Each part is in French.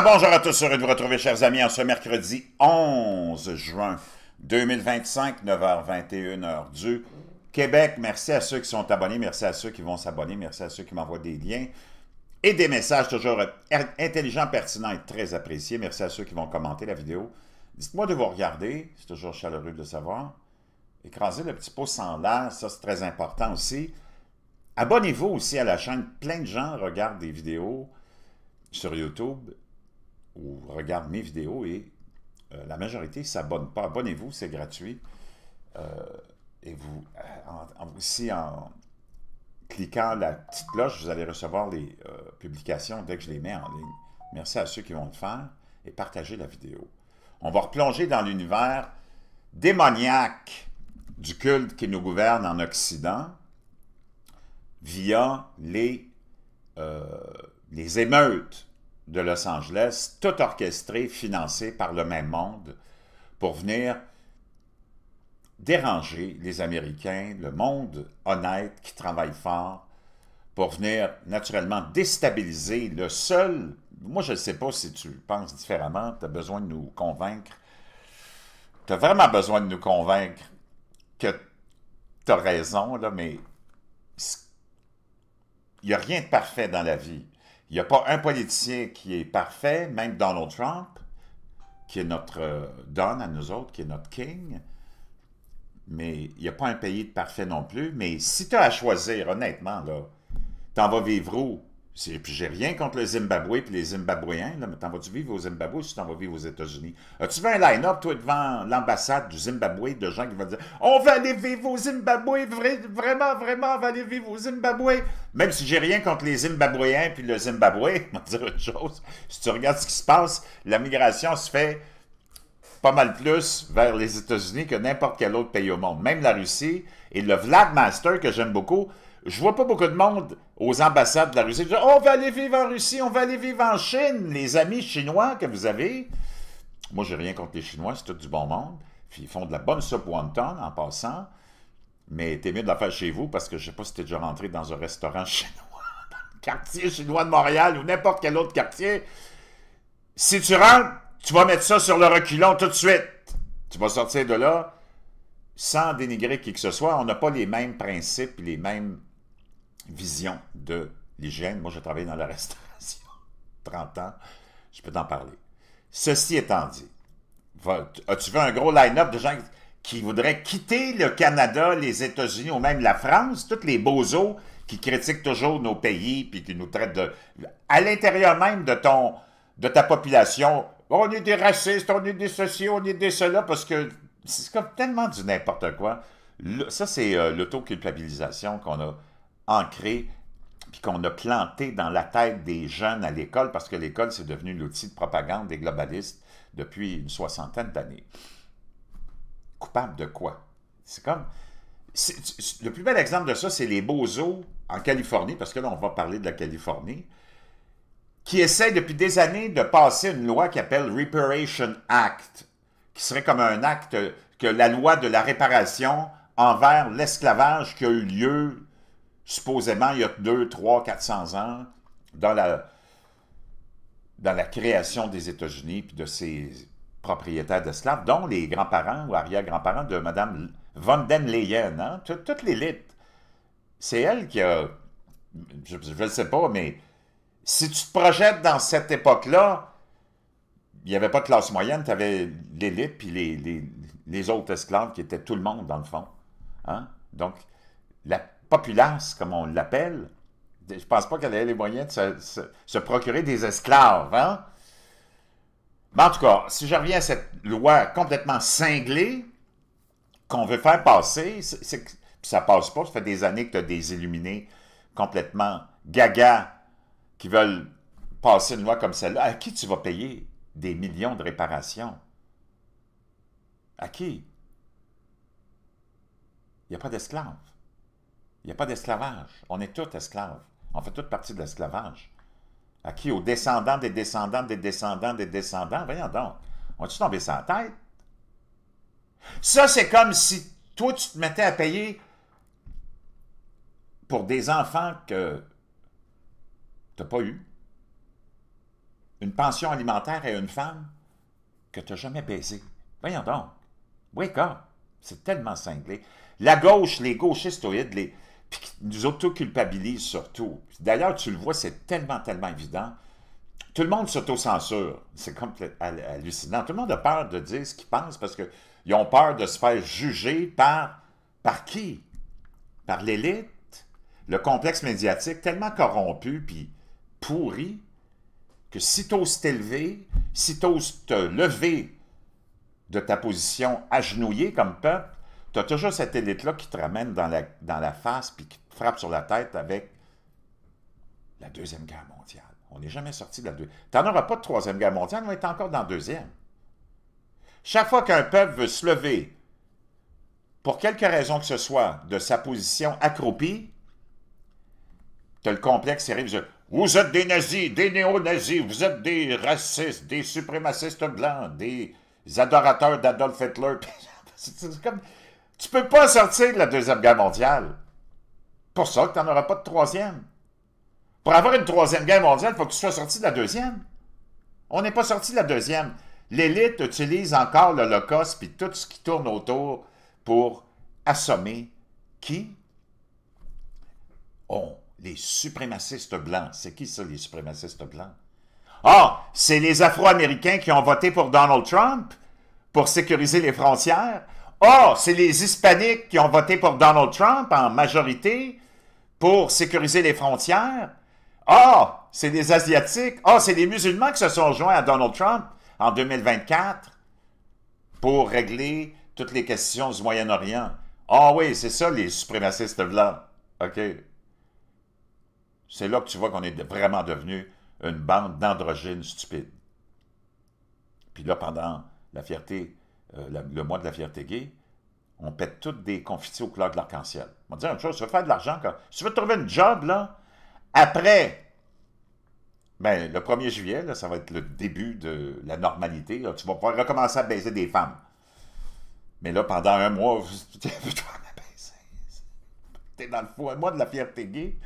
Bonjour à tous, heureux de vous retrouver, chers amis, en ce mercredi 11 juin 2025, 9h21, heure du Québec. Merci à ceux qui sont abonnés, merci à ceux qui vont s'abonner, merci à ceux qui m'envoient des liens et des messages toujours intelligents, pertinents et très appréciés. Merci à ceux qui vont commenter la vidéo. Dites-moi de vous regarder, c'est toujours chaleureux de le savoir. Écrasez le petit pouce en l'air, ça c'est très important aussi. Abonnez-vous aussi à la chaîne, plein de gens regardent des vidéos sur YouTube ou regardent mes vidéos et la majorité ne s'abonne pas. Abonnez-vous, c'est gratuit. Et vous, aussi en cliquant la petite cloche, vous allez recevoir les publications dès que je les mets en ligne. Merci à ceux qui vont le faire et partagez la vidéo. On va replonger dans l'univers démoniaque du culte qui nous gouverne en Occident via les émeutes de Los Angeles, tout orchestré, financé par le même monde pour venir déranger les Américains, le monde honnête qui travaille fort, pour venir naturellement déstabiliser le seul... Moi, je ne sais pas si tu penses différemment, tu as besoin de nous convaincre. Tu as vraiment besoin de nous convaincre que tu as raison, là, mais il n'y a rien de parfait dans la vie. Il n'y a pas un politicien qui est parfait, même Donald Trump, qui est notre Don à nous autres, qui est notre king. Mais il n'y a pas un pays de parfait non plus. Mais si tu as à choisir, honnêtement, là, t'en vas vivre où? Puis j'ai rien contre le Zimbabwe et les Zimbabwéens, là, mais t'en vas-tu vivre au Zimbabwe ou si t'en vas vivre aux États-Unis? As-tu vu un line-up, toi, devant l'ambassade du Zimbabwe, de gens qui vont dire « On va aller vivre au Zimbabwe, vraiment, vraiment, on va aller vivre au Zimbabwe! » Même si j'ai rien contre les Zimbabwéens puis le Zimbabwe, je vais te dire autre chose. Si tu regardes ce qui se passe, la migration se fait pas mal plus vers les États-Unis que n'importe quel autre pays au monde. Même la Russie et le Vlad Master, que j'aime beaucoup, je vois pas beaucoup de monde aux ambassades de la Russie. Oh, on va aller vivre en Russie, on va aller vivre en Chine. Les amis chinois que vous avez, moi j'ai rien contre les Chinois, c'est tout du bon monde. Puis ils font de la bonne soupe wonton en passant. Mais t'es mieux de la faire chez vous parce que je sais pas si t'es déjà rentré dans un restaurant chinois, dans le quartier chinois de Montréal ou n'importe quel autre quartier. Si tu rentres, tu vas mettre ça sur le reculon tout de suite. Tu vas sortir de là sans dénigrer qui que ce soit. On n'a pas les mêmes principes et les mêmes visions de l'hygiène. Moi, j'ai travaillé dans la restauration 30 ans. Je peux t'en parler. Ceci étant dit, as-tu vu un gros line-up de gens qui voudraient quitter le Canada, les États-Unis ou même la France? Tous les bozos qui critiquent toujours nos pays puis qui nous traitent de... À l'intérieur même de ta population... On est des racistes, on est des ceci, on est des cela, parce que c'est comme tellement du n'importe quoi. Ça, c'est l'autoculpabilisation qu'on a ancrée, puis qu'on a planté dans la tête des jeunes à l'école, parce que l'école, c'est devenu l'outil de propagande des globalistes depuis une soixantaine d'années. Coupable de quoi? C'est comme... Le plus bel exemple de ça, c'est les bozos en Californie, parce que là, on va parler de la Californie, qui essaie depuis des années de passer une loi qui s'appelle Reparation Act, qui serait comme un acte que la loi de la réparation envers l'esclavage qui a eu lieu, supposément, il y a 200, 300, 400 ans, dans la création des États-Unis puis de ses propriétaires d'esclaves, dont les grands-parents ou arrière-grands-parents de Mme von der Leyen, hein? Toute l'élite. C'est elle qui a... Je ne sais pas, mais... Si tu te projettes dans cette époque-là, il n'y avait pas de classe moyenne, tu avais l'élite puis les autres esclaves qui étaient tout le monde, dans le fond. Hein? Donc, la populace, comme on l'appelle, je ne pense pas qu'elle ait les moyens de se procurer des esclaves. Hein? Mais en tout cas, si je reviens à cette loi complètement cinglée qu'on veut faire passer, puis ça passe pas, ça fait des années que tu as des illuminés complètement gaga qui veulent passer une loi comme celle-là, à qui tu vas payer des millions de réparations? À qui? Il n'y a pas d'esclaves. Il n'y a pas d'esclavage. On est tous esclaves. On fait toute partie de l'esclavage. À qui? Aux descendants des descendants des descendants des descendants? Voyons donc. On va-tu tomber sur la tête? Ça, c'est comme si toi, tu te mettais à payer pour des enfants que tu n'as pas eu. une pension alimentaire à une femme que tu n'as jamais baisée. Voyons donc. Wake up. C'est tellement cinglé. La gauche, les gauchistoïdes, puis qui nous autoculpabilisent surtout. D'ailleurs, tu le vois, c'est tellement, tellement évident. Tout le monde s'autocensure. C'est comme hallucinant. Tout le monde a peur de dire ce qu'il pense parce qu'ils ont peur de se faire juger par qui? Par l'élite? Le complexe médiatique tellement corrompu puis pourri que si tu oses t'élever, si tu oses te lever de ta position agenouillée comme peuple, tu as toujours cette élite-là qui te ramène dans la face puis qui te frappe sur la tête avec la Deuxième Guerre mondiale. On n'est jamais sorti de la Deuxième. Tu n'en auras pas de Troisième Guerre mondiale, on va être encore dans la Deuxième. Chaque fois qu'un peuple veut se lever, pour quelque raison que ce soit, de sa position accroupie, tu as le complexe qui arrive. Vous êtes des nazis, des néo-nazis, vous êtes des racistes, des suprémacistes blancs, des adorateurs d'Adolf Hitler. C'est comme... Tu peux pas sortir de la Deuxième Guerre mondiale. Pour ça que tu n'en auras pas de troisième. Pour avoir une Troisième Guerre mondiale, il faut que tu sois sorti de la deuxième. On n'est pas sorti de la deuxième. L'élite utilise encore l'Holocauste puis tout ce qui tourne autour pour assommer qui? Oh, les suprémacistes blancs. C'est qui ça, les suprémacistes blancs? Ah, c'est les Afro-Américains qui ont voté pour Donald Trump pour sécuriser les frontières. Ah, c'est les Hispaniques qui ont voté pour Donald Trump en majorité pour sécuriser les frontières. Ah, c'est les Asiatiques. Ah, c'est les musulmans qui se sont joints à Donald Trump en 2024 pour régler toutes les questions du Moyen-Orient. Ah oui, c'est ça les suprémacistes blancs. OK. C'est là que tu vois qu'on est vraiment devenu une bande d'androgynes stupides. Puis là, pendant la fierté, le mois de la fierté gay, on pète toutes des confitis aux couleurs de l'arc-en-ciel. On va dire une chose, tu veux faire de l'argent, si tu veux trouver une job, là, après, ben, le 1er juillet, là, ça va être le début de la normalité. Là, tu vas pouvoir recommencer à baiser des femmes. Mais là, pendant un mois, tu es dans le mois de la fierté gay.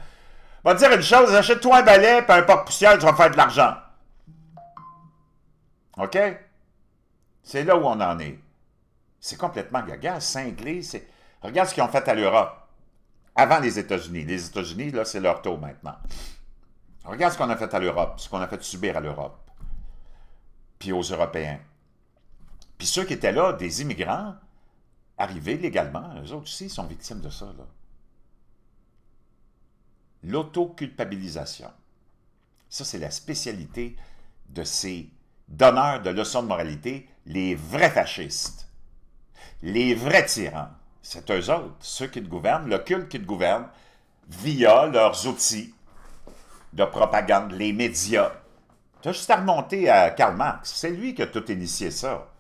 On va te dire une chose, achète-toi un balai et un porte-poussière, tu vas faire de l'argent. OK? C'est là où on en est. C'est complètement gaga, cinglé. Regarde ce qu'ils ont fait à l'Europe. Avant les États-Unis. Les États-Unis, là, c'est leur tour maintenant. Regarde ce qu'on a fait à l'Europe, ce qu'on a fait subir à l'Europe. Puis aux Européens. Puis ceux qui étaient là, des immigrants, arrivés légalement, eux autres aussi sont victimes de ça, là. L'autoculpabilisation. Ça, c'est la spécialité de ces donneurs de leçons de moralité, les vrais fascistes, les vrais tyrans. C'est eux autres, ceux qui te gouvernent, le culte qui te gouverne, via leurs outils de propagande, les médias. Tu as juste à remonter à Karl Marx. C'est lui qui a tout initié ça.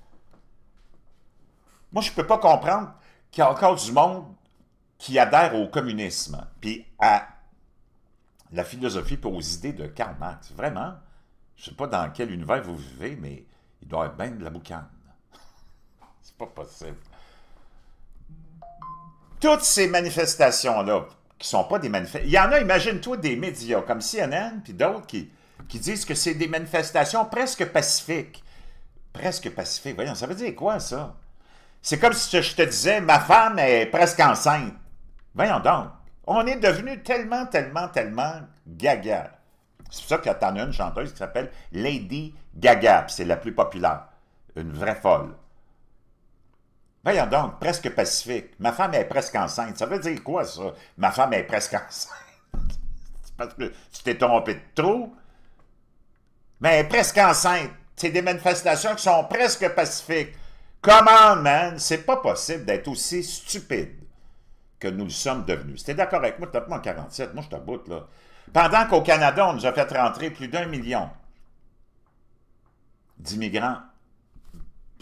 Moi, je ne peux pas comprendre qu'il y a encore du monde qui adhère au communisme, puis à la philosophie pour aux idées de Karl Marx. Vraiment, je ne sais pas dans quel univers vous vivez, mais il doit y avoir bien de la boucane. C'est pas possible. Toutes ces manifestations-là, qui ne sont pas des manifestations... Il y en a, imagine-toi, des médias comme CNN, puis d'autres qui disent que c'est des manifestations presque pacifiques. Presque pacifiques. Voyons, ça veut dire quoi, ça? C'est comme si je te disais, ma femme est presque enceinte. Voyons donc. On est devenu tellement, tellement, tellement gaga. C'est pour ça que t'en as une chanteuse qui s'appelle Lady Gaga, c'est la plus populaire. Une vraie folle. Voyons donc, presque pacifique. Ma femme est presque enceinte. Ça veut dire quoi, ça? Ma femme est presque enceinte. C'est parce que tu t'es trompé de trop. Mais elle est presque enceinte. C'est des manifestations qui sont presque pacifiques. Comment, man? C'est pas possible d'être aussi stupide que nous le sommes devenus. Si t'es d'accord avec moi, tape-moi en 47. Moi, je t'aboute, là. Pendant qu'au Canada, on nous a fait rentrer plus d'1 million d'immigrants.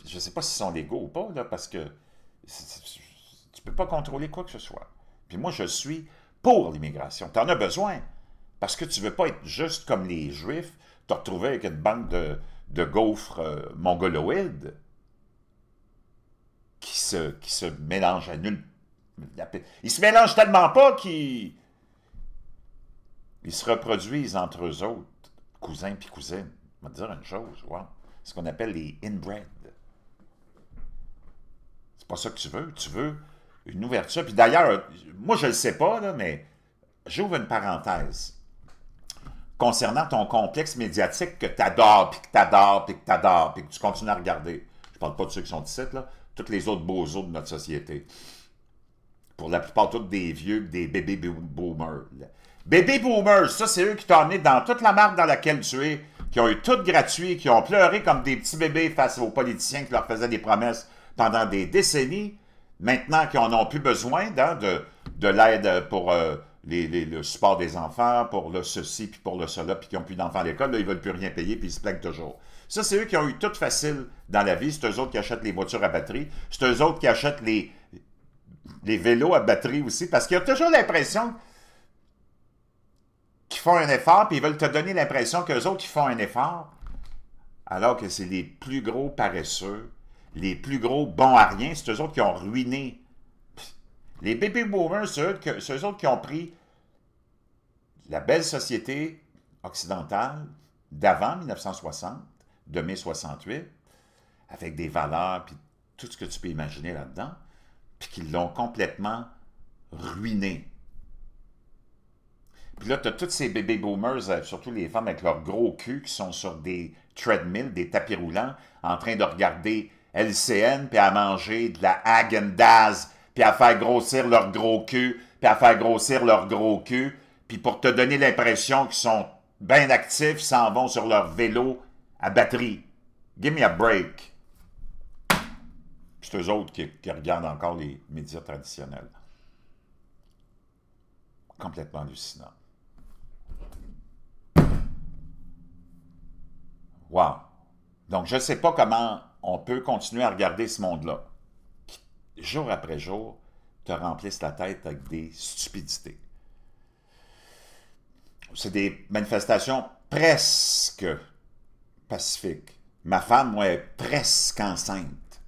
Je ne sais pas s'ils sont légaux ou pas, là, parce que tu ne peux pas contrôler quoi que ce soit. Puis moi, je suis pour l'immigration. Tu en as besoin. Parce que tu ne veux pas être juste comme les Juifs, te retrouver avec une bande de gaufres mongoloïdes qui se mélangent à nul. Ils se mélangent tellement pas qu'ils se reproduisent entre eux autres, cousins puis cousines. Je vais te dire une chose, wow. Ce qu'on appelle les inbred. C'est pas ça que tu veux. Tu veux une ouverture. Puis d'ailleurs, moi, je le sais pas, là, mais j'ouvre une parenthèse. Concernant ton complexe médiatique que tu adores, puis que tu adores, puis que tu adores, puis que tu continues à regarder. Je parle pas de ceux qui sont ici, là. Tous les autres bozos de notre société. Pour la plupart, tous des vieux, des bébés boomers. Bébés boomers, ça, c'est eux qui t'ont amené dans toute la marque dans laquelle tu es, qui ont eu tout gratuit, qui ont pleuré comme des petits bébés face aux politiciens qui leur faisaient des promesses pendant des décennies, maintenant qu'ils n'en ont plus besoin de l'aide pour le support des enfants, pour le ceci, puis pour le cela, puis qui n'ont plus d'enfants à l'école, là, ils ne veulent plus rien payer, puis ils se plaignent toujours. Ça, c'est eux qui ont eu tout facile dans la vie, c'est eux autres qui achètent les voitures à batterie, c'est eux autres qui achètent les vélos à batterie aussi, parce qu'ils ont toujours l'impression qu'ils font un effort, puis ils veulent te donner l'impression qu'eux autres, ils font un effort, alors que c'est les plus gros paresseux, les plus gros bons à rien, c'est eux autres qui ont ruiné. Les baby boomers, c'est eux autres qui ont pris la belle société occidentale d'avant 1960, de mai 68, avec des valeurs, puis tout ce que tu peux imaginer là-dedans, puis qui l'ont complètement ruiné. Puis là, tu as tous ces baby boomers, surtout les femmes avec leur gros cul, qui sont sur des treadmills, des tapis roulants, en train de regarder LCN, puis à manger de la Häagen-Dazs, puis à faire grossir leur gros cul, puis à faire grossir leur gros cul, puis pour te donner l'impression qu'ils sont bien actifs, ils s'en vont sur leur vélo à batterie. Give me a break. Puis c'est eux autres qui regardent encore les médias traditionnels. Complètement hallucinant. Wow! Donc, je ne sais pas comment on peut continuer à regarder ce monde-là, qui, jour après jour, te remplissent la tête avec des stupidités. C'est des manifestations presque pacifiques. Ma femme, moi, est presque enceinte.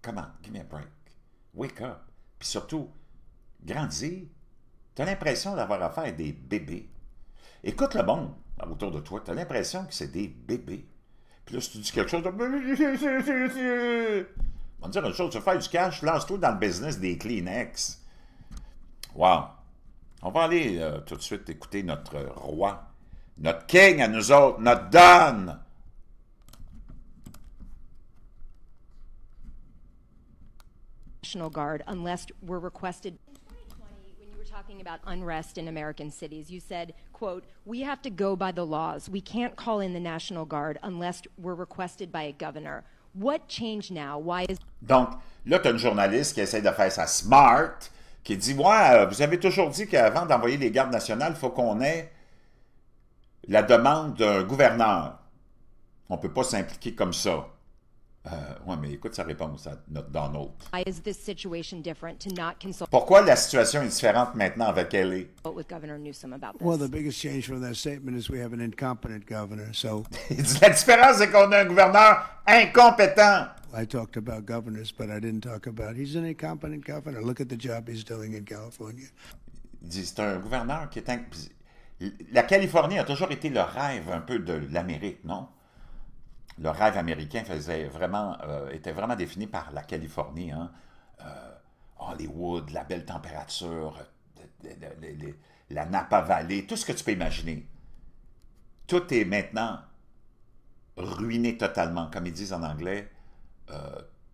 Come on, give me a break. Wake up. Puis surtout, grandis. Tu as l'impression d'avoir affaire à des bébés. Écoute le monde autour de toi. Tu as l'impression que c'est des bébés. Puis là, si tu dis quelque chose de... On va dire une chose, tu veux faire du cash, lance-toi dans le business des Kleenex. Wow! On va aller tout de suite écouter notre roi, notre king à nous autres, notre Don! National Guard unless we're requested. When you were talking about unrest in American cities, you said, quote, "We have to go by the laws. We can't call in the National Guard unless we're requested by a governor." What changed now? Why is... Donc, là, tu as une journaliste qui essaie de faire sa smart, qui dit, « Ouais, vous avez toujours dit qu'avant d'envoyer les gardes nationales, il faut qu'on ait la demande d'un gouverneur. On ne peut pas s'impliquer comme ça. » Oui, mais écoute sa réponse à notre Donald. Why is this situation different to not consult Pourquoi la situation est différente maintenant avec LA? with Governor Newsom about this? Well, the biggest change from that statement is we have an incompetent governor. So Il dit, la différence, c'est qu'on a un gouverneur incompétent. I talked about governors, but I didn't talk about he's an incompetent governor. Look at the job he's doing in California. Il dit, c'est un gouverneur qui est... La Californie a toujours été le rêve un peu de l'Amérique, non? Le rêve américain était vraiment défini par la Californie. Hein? Hollywood, la belle température, la Napa Valley, tout ce que tu peux imaginer. Tout est maintenant ruiné totalement, comme ils disent en anglais,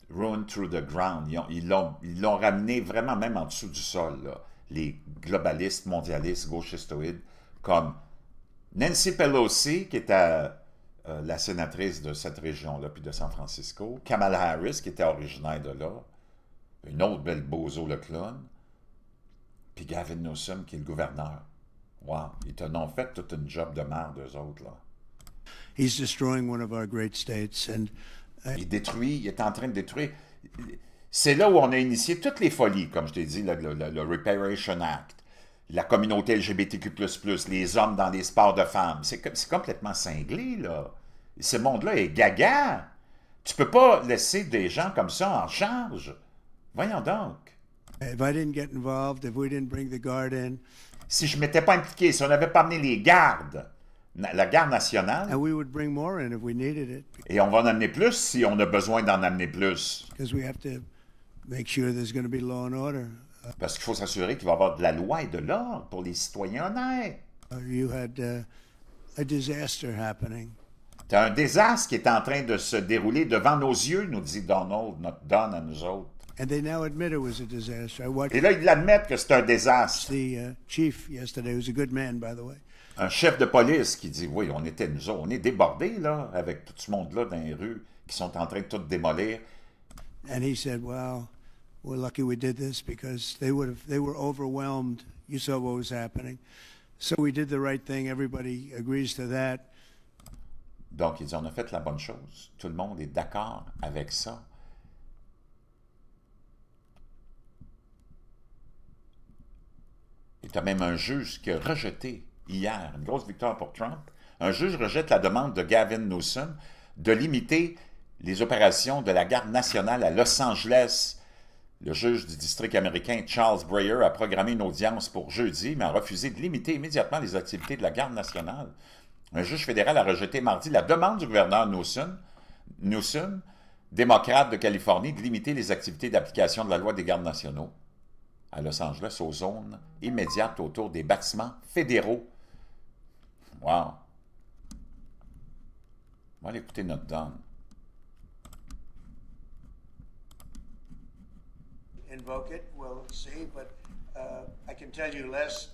ruined through the ground. Ils l'ont ramené vraiment même en dessous du sol, là. Les globalistes, mondialistes, gauchistoïdes, comme Nancy Pelosi, qui était la sénatrice de cette région-là, puis de San Francisco, Kamala Harris, qui était originaire de là, une autre belle bozo, le clown, puis Gavin Newsom, qui est le gouverneur. Wow, ils te n'ont fait toute une job de merde, eux autres, là. He's destroying one of our great states, and Il est en train de détruire. C'est là où on a initié toutes les folies, comme je t'ai dit, le Reparation Act, la communauté LGBTQ++, les hommes dans les sports de femmes. C'est complètement cinglé, là. Ce monde-là est gaga. Tu peux pas laisser des gens comme ça en charge. Voyons donc. if I didn't get involved, if we didn't bring the guard in, Si je ne m'étais pas impliqué, si on n'avait pas amené les gardes la garde nationale, And we would bring more in if we needed it, et on va en amener plus si on a besoin d'en amener plus. because we have to make sure there's going to be law and order. Parce qu'il faut s'assurer qu'il va y avoir de la loi et de l'ordre pour les citoyens honnêtes. You had a disaster happening. C'est un désastre qui est en train de se dérouler devant nos yeux, nous dit Donald, notre Don à nous autres. And they now admit it was a disaster. I watched Et là, ils l'admettent que c'est un désastre. the chief yesterday, who was a good man, by the way. Un chef de police qui dit, oui, nous autres, on est débordés, là, avec tout ce monde-là dans les rues qui sont en train de tout démolir. And he said, "Wow, we're lucky we did this because they were overwhelmed. You saw what was happening. So we did the right thing. Everybody agrees to that." Donc, il dit, on a fait la bonne chose. Tout le monde est d'accord avec ça. Il y a même un juge qui a rejeté hier, une grosse victoire pour Trump, un juge rejette la demande de Gavin Newsom de limiter les opérations de la garde nationale à Los Angeles. Le juge du district américain Charles Breyer a programmé une audience pour jeudi, mais a refusé de limiter immédiatement les activités de la garde nationale. Un juge fédéral a rejeté mardi la demande du gouverneur Newsom, démocrate de Californie, de limiter les activités d'application de la loi des gardes nationaux à Los Angeles aux zones immédiates autour des bâtiments fédéraux. Wow! On va aller écouter notre Don. Invoke it, we'll see. But I can tell you, last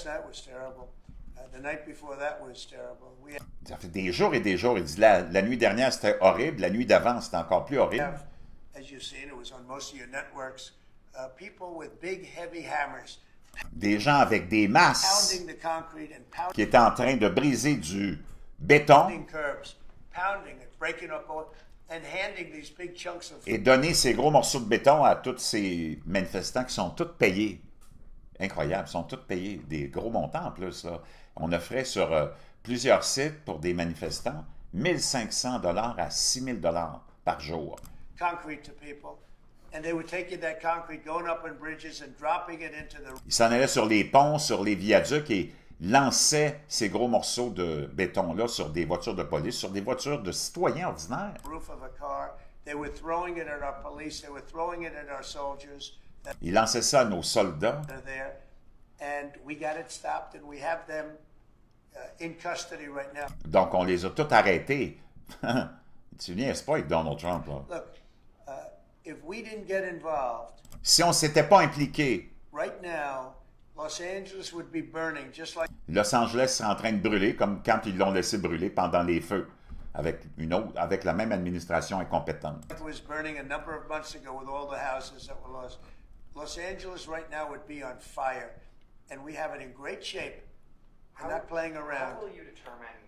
night was terrible. The night before that was terrible. Ça fait des jours et des jours. Il dit la nuit dernière c'était horrible, la nuit d'avant c'était encore plus horrible. As you've seen, it was on most of your networks. People with big, heavy hammers. Des gens avec des masses Pounding the concrete and qui étaient en train de briser du béton curbs, pounding it, breaking up, and handing these big chunks of. et donner ces gros morceaux de béton à tous ces manifestants qui sont tous payés. Incroyable, ils sont tous payés, des gros montants en plus. Là. On offrait sur plusieurs sites pour des manifestants 1 500 $ à 6 000 $ par jour. Concrete to people. And they were taking that concrete, going up on bridges and dropping it into the Ils s'en allaient sur les ponts, sur les viaducs et lançaient ces gros morceaux de béton-là sur des voitures de police, sur des voitures de citoyens ordinaires. roof of a car. They were throwing it at our police. They were throwing it at our soldiers that Ils lançaient ça à nos soldats. are there. And we got it stopped, and we have them in custody right now. Donc, on les a tous arrêtés. Tu viens, c'est pas avec Donald Trump, là. Look, if we didn't get involved, Si on ne s'était pas impliqué, right now, Los Angeles would be burning just like Los Angeles serait en train de brûler comme quand ils l'ont laissé brûler pendant les feux, avec la même administration incompétente. it was burning a number of months ago with all the houses that were lost. Los Angeles right now would be on fire, and we have it in great shape. We're not playing around. How will you determine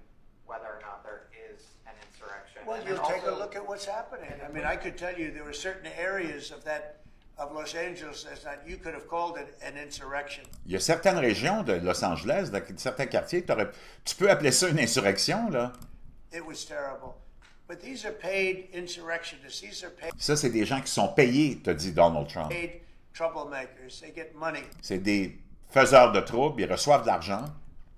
whether or not there is an insurrection? Well, And you'll then take a also- look at what's happening. I mean, I could tell you there were certain areas of Los Angeles that you could have called it an insurrection. Il y a certaines régions de Los Angeles, dans certains quartiers, tu peux appeler ça une insurrection, là. It was terrible. But these are paid insurrectionists. These are Ça, c'est des gens qui sont payés, te dit Donald Trump. paid troublemakers. They get money. C'est des faiseurs de troubles, ils reçoivent de l'argent.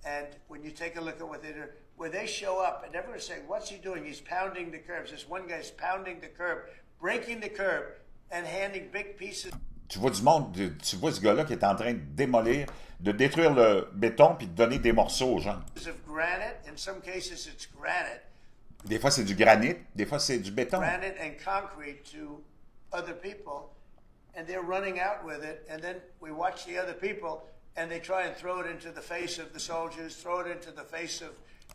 And when you take a look at what they do, where they show up and everyone's saying, what's he doing? He's pounding the curbs. This one guy's pounding the curb, breaking the curb, and handing big pieces Tu vois du monde, tu vois ce gars-là qui est en train de démolir, de détruire le béton puis de donner des morceaux aux gens. of granite. In some cases, it's granite. Des fois, c'est du granit, des fois, c'est du béton. Granite and concrete to other people, and they're running out with it. And then we watch the other people, and they try and throw it into the face of the soldiers, throw it into the face of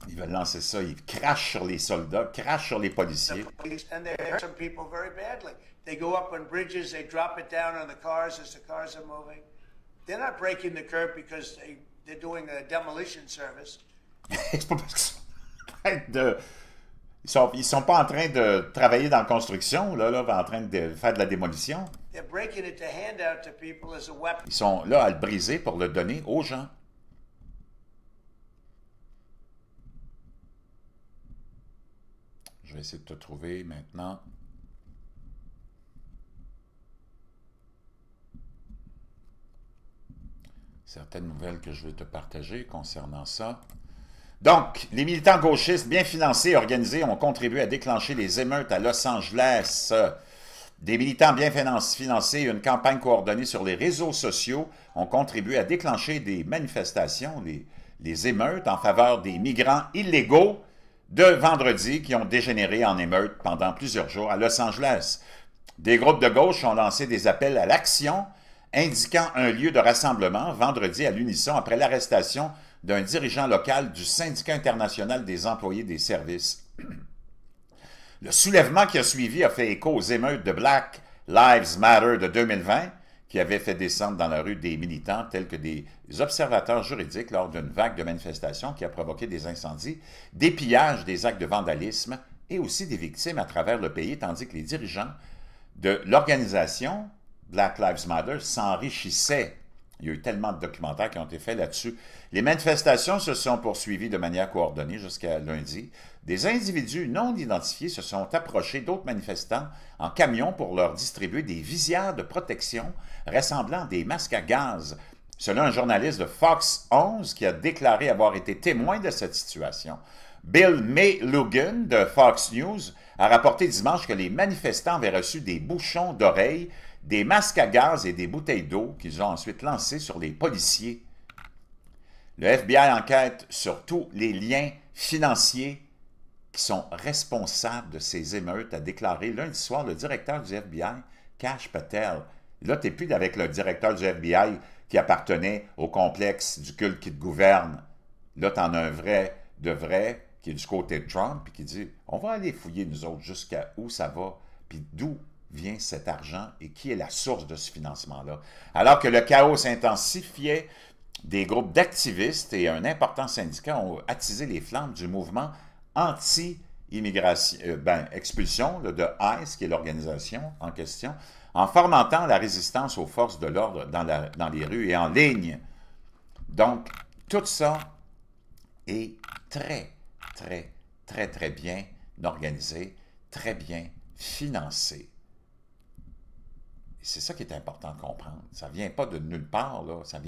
Ils veulent lancer ça, ils crachent sur les soldats, crachent sur les policiers. the police, and they hurt some people very badly. They go up on bridges, they drop it down on the cars as the cars are moving. They're not breaking the curb because they're doing a demolition service. C'est pas parce qu'ils sont en train de... Ils sont pas en train de travailler dans la construction, là, en train de faire de la démolition. They're breaking it to hand out to people as a weapon. Ils sont là à le briser pour le donner aux gens. Je vais essayer de te trouver maintenant. Certaines nouvelles que je vais te partager concernant ça. Donc, les militants gauchistes bien financés et organisés ont contribué à déclencher les émeutes à Los Angeles. Des militants bien financés et une campagne coordonnée sur les réseaux sociaux ont contribué à déclencher des manifestations, les émeutes en faveur des migrants illégaux de vendredi qui ont dégénéré en émeutes pendant plusieurs jours à Los Angeles. Des groupes de gauche ont lancé des appels à l'action indiquant un lieu de rassemblement vendredi à l'unisson après l'arrestation d'un dirigeant local du Syndicat international des employés des services. Le soulèvement qui a suivi a fait écho aux émeutes de Black Lives Matter de 2020, qui avait fait descendre dans la rue des militants tels que des observateurs juridiques lors d'une vague de manifestations qui a provoqué des incendies, des pillages, des actes de vandalisme et aussi des victimes à travers le pays, tandis que les dirigeants de l'organisation Black Lives Matter s'enrichissaient. Il y a eu tellement de documentaires qui ont été faits là-dessus. Les manifestations se sont poursuivies de manière coordonnée jusqu'à lundi. Des individus non identifiés se sont approchés d'autres manifestants en camion pour leur distribuer des visières de protection ressemblant à des masques à gaz. Selon un journaliste de Fox 11 qui a déclaré avoir été témoin de cette situation, Bill May-Lugan de Fox News a rapporté dimanche que les manifestants avaient reçu des bouchons d'oreilles, des masques à gaz et des bouteilles d'eau qu'ils ont ensuite lancées sur les policiers. Le FBI enquête sur tous les liens financiers qui sont responsables de ces émeutes, a déclaré lundi soir le directeur du FBI, Kash Patel. Là, tu n'es plus avec le directeur du FBI qui appartenait au complexe du culte qui te gouverne. Là, tu en as un vrai, de vrai, qui est du côté de Trump, puis qui dit « On va aller fouiller, nous autres, jusqu'à où ça va, puis d'où vient cet argent et qui est la source de ce financement-là. » Alors que le chaos s'intensifiait, des groupes d'activistes et un important syndicat ont attisé les flammes du mouvement anti-immigration, expulsion de ICE, qui est l'organisation en question, en fomentant la résistance aux forces de l'ordre dans les rues et en ligne. Donc, tout ça est très bien organisé, très bien financé. C'est ça qui est important de comprendre. Ça ne vient pas de nulle part, là. Ça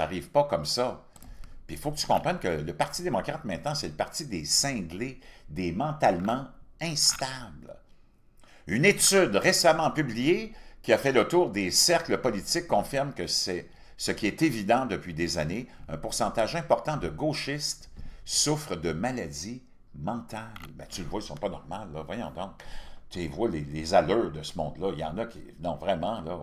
n'arrive pas comme ça. Puis il faut que tu comprennes que le Parti démocrate, maintenant, c'est le parti des cinglés, des mentalement instables. Une étude récemment publiée qui a fait le tour des cercles politiques confirme que c'est ce qui est évident depuis des années. Un pourcentage important de gauchistes souffrent de maladies mentales. Ben, tu le vois, ils ne sont pas normaux, là. Voyons donc. Tu vois les allures de ce monde-là. Il y en a qui... Non, vraiment, là...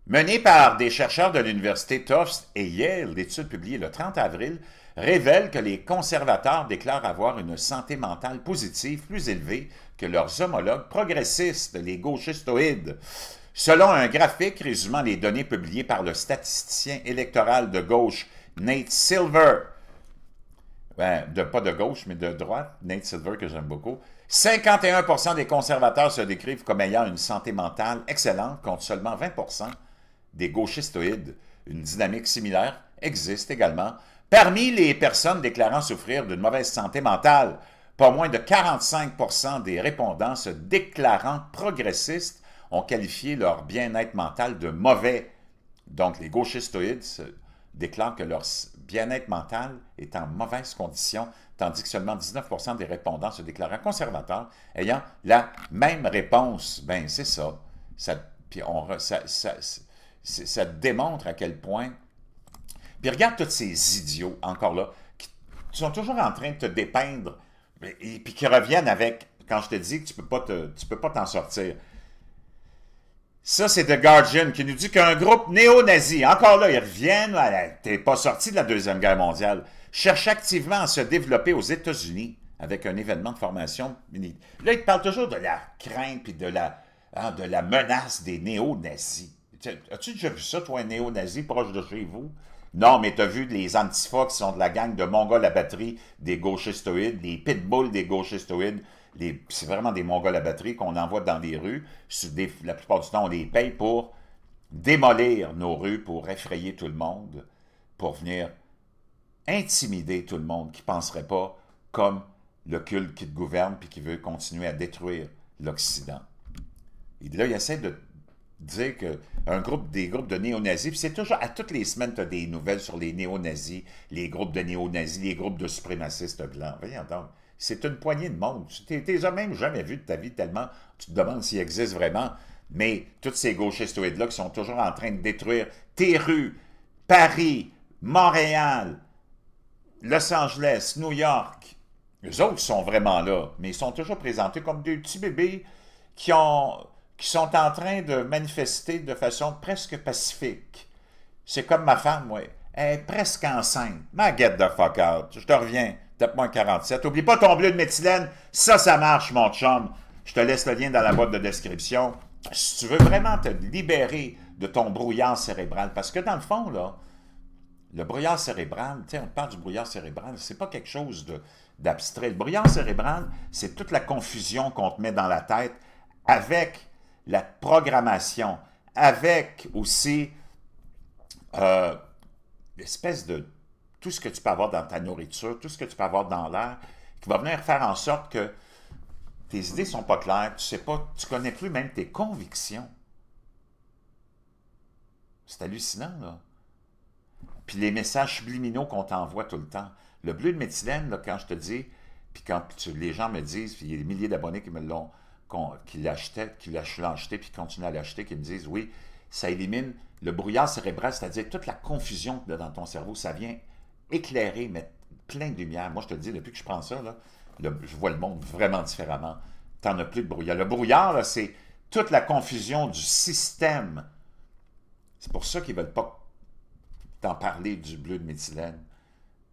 Menée par des chercheurs de l'Université Tufts et Yale, l'étude publiée le 30 avril révèle que les conservateurs déclarent avoir une santé mentale positive plus élevée que leurs homologues progressistes, les gauchistoïdes. Selon un graphique résumant les données publiées par le statisticien électoral de gauche Nate Silver, pas de gauche, mais de droite, Nate Silver, que j'aime beaucoup, 51% des conservateurs se décrivent comme ayant une santé mentale excellente, contre seulement 20% des gauchistoïdes. Une dynamique similaire existe également parmi les personnes déclarant souffrir d'une mauvaise santé mentale. Pas moins de 45% des répondants se déclarant progressistes ont qualifié leur bien-être mental de mauvais. Donc, les gauchistoïdes déclarent que leur bien-être mental est en mauvaise condition, tandis que seulement 19% des répondants se déclarant conservateurs ayant la même réponse. Ben, c'est ça. Ça démontre à quel point... Puis regarde tous ces idiots, encore là, qui sont toujours en train de te dépeindre, et puis qui reviennent avec, quand je te dis que tu peux pas t'en sortir. Ça, c'est The Guardian qui nous dit qu'un groupe néo-nazi, encore là, ils reviennent, t'es pas sorti de la Deuxième Guerre mondiale, cherche activement à se développer aux États-Unis avec un événement de formation militaire. Là, ils te parlent toujours de la crainte et de la menace des néo-nazis. As-tu déjà vu ça, toi, un néo-nazi proche de chez vous? Non, mais tu as vu les Antifa qui sont de la gang de Mongols à batterie des gauchistoïdes, les pitbulls des gauchistoïdes, c'est vraiment des Mongols à batterie qu'on envoie dans les rues. La plupart du temps, on les paye pour démolir nos rues, pour effrayer tout le monde, pour venir intimider tout le monde qui ne penserait pas comme le culte qui te gouverne puis qui veut continuer à détruire l'Occident. Et là, il essaie de dire que des groupes de néo-nazis, puis c'est toujours, à toutes les semaines, tu as des nouvelles sur les néo-nazis, les groupes de néo-nazis, les groupes de suprémacistes blancs. Voyons donc, c'est une poignée de monde. Tu les as même jamais vus de ta vie tellement tu te demandes s'ils existent vraiment. Mais tous ces gauchistes-là qui sont toujours en train de détruire tes rues, Paris, Montréal, Los Angeles, New York, eux autres sont vraiment là, mais ils sont toujours présentés comme des petits bébés qui sont en train de manifester de façon presque pacifique. C'est comme ma femme, oui. Elle est presque enceinte. Ma get the fuck out. Je te reviens. Tape-moi un 47. Oublie pas ton bleu de méthylène. Ça marche, mon chum. Je te laisse le lien dans la boîte de description. Si tu veux vraiment te libérer de ton brouillard cérébral, parce que dans le fond, là, le brouillard cérébral, tu sais, on parle du brouillard cérébral, c'est pas quelque chose d'abstrait. Le brouillard cérébral, c'est toute la confusion qu'on te met dans la tête avec la programmation, avec aussi l'espèce de tout ce que tu peux avoir dans ta nourriture, tout ce que tu peux avoir dans l'air, qui va venir faire en sorte que tes idées ne sont pas claires, tu sais pas, tu connais plus même tes convictions. C'est hallucinant, là. Puis les messages subliminaux qu'on t'envoie tout le temps. Le bleu de méthylène, là, quand je te dis, puis quand les gens me disent, puis il y a des milliers d'abonnés qui me l'ont, qui l'achetaient, qui l'ont acheté, puis qui continuent à l'acheter, qui me disent, oui, ça élimine le brouillard cérébral, c'est-à-dire toute la confusion qu'il y a dans ton cerveau, ça vient éclairer, mettre plein de lumière. Moi, je te le dis, depuis que je prends ça, là, je vois le monde vraiment différemment. Tu n'en as plus de brouillard. Le brouillard, c'est toute la confusion du système. C'est pour ça qu'ils ne veulent pas t'en parler du bleu de méthylène,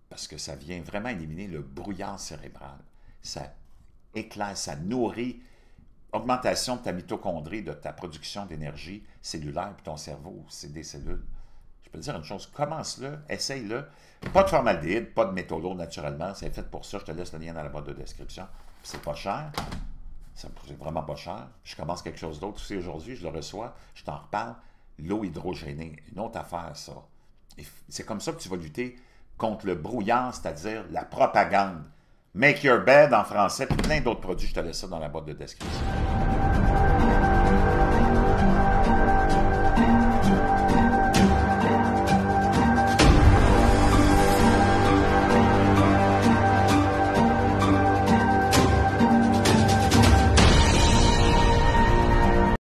parce que ça vient vraiment éliminer le brouillard cérébral. Ça éclaire, ça nourrit augmentation de ta mitochondrie, de ta production d'énergie cellulaire, puis ton cerveau, c'est des cellules. Je peux te dire une chose, commence-le, essaye-le. Pas de formaldéhyde, pas de métaux lourds naturellement, c'est fait pour ça, je te laisse le lien dans la boîte de description. C'est pas cher, c'est vraiment pas cher. Je commence quelque chose d'autre aussi aujourd'hui, je le reçois, je t'en reparle. L'eau hydrogénée, une autre affaire, ça. C'est comme ça que tu vas lutter contre le brouillard, c'est-à-dire la propagande. Make Your Bed en français, puis plein d'autres produits, je te laisse ça dans la boîte de description.